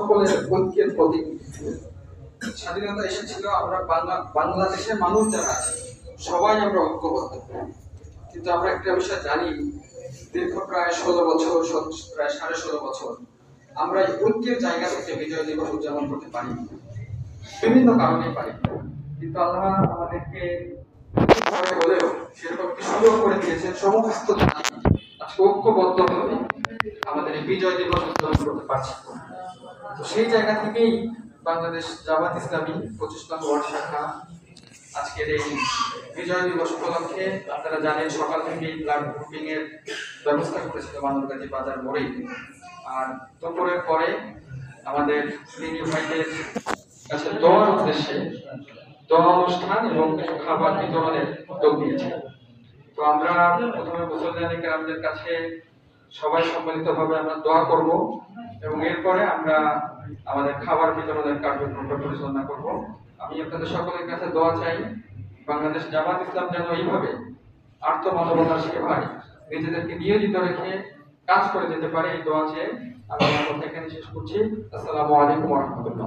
সকলের ঐক্যের প্রতীক। স্বাধীনতা এসেছিল আমরা বাংলাদেশের মানুষ যারা আছে সবাই আমরা ঐক্যবদ্ধ, কিন্তু আমরা একটা বিষয় জানি, দীর্ঘ প্রায় 16 বছর, প্রায় 16.5 বছর আমরা এই ঐক্যের জায়গা থেকে বিজয় দিবস উদযাপন করতে পারি, বিভিন্ন কারণে পারি। কিন্তু আল্লাহ আমাদেরকে হলেও সেরকম একটি সুযোগ করে দিয়েছেন, সমস্ত আজকে ঐক্যবদ্ধ ভাবে আমাদের এই বিজয় দিবস উদযাপন করতে পারছি। তো সেই জায়গা থেকেই বাংলাদেশ জামাত ইসলামী 25 নং ওয়ার্ড শাখা আজকের এই বিজয় দিবস উপলক্ষে, আপনারা জানেন সকাল থেকেই ব্লাড গ্রুপিং এর ব্যবস্থা করেছিল মানবগাজী বাজার মোড়ে। আর দুপুরের পরে আমাদের দিনী ভাইদের কাছে দোয়ার উদ্দেশ্যে দোয়া অনুষ্ঠান এবং কিছু খাবার বিতরণের উদ্যোগ নিয়েছে। তো আমরা প্রথমে মুসলমানি কেরামদের কাছে সবাই সম্মিলিতভাবে আমরা দোয়া করব এবং এরপরে আমরা আমাদের খাবার বিতরণের কার্যক্রমটা পরিচালনা করব। আমি আপনাদের সকলের কাছে দোয়া চাই, বাংলাদেশ জামাত ইসলাম যেন এইভাবে আত্মমানবতার সেবায় নিজেদেরকে নিয়োজিত রেখে কাজ করে যেতে পারে, এই দোয়া চেয়ে আমি আমার কথা এখানে শেষ করছি। আসসালামু আলাইকুম ওয়া রাহমাতুল্লাহ।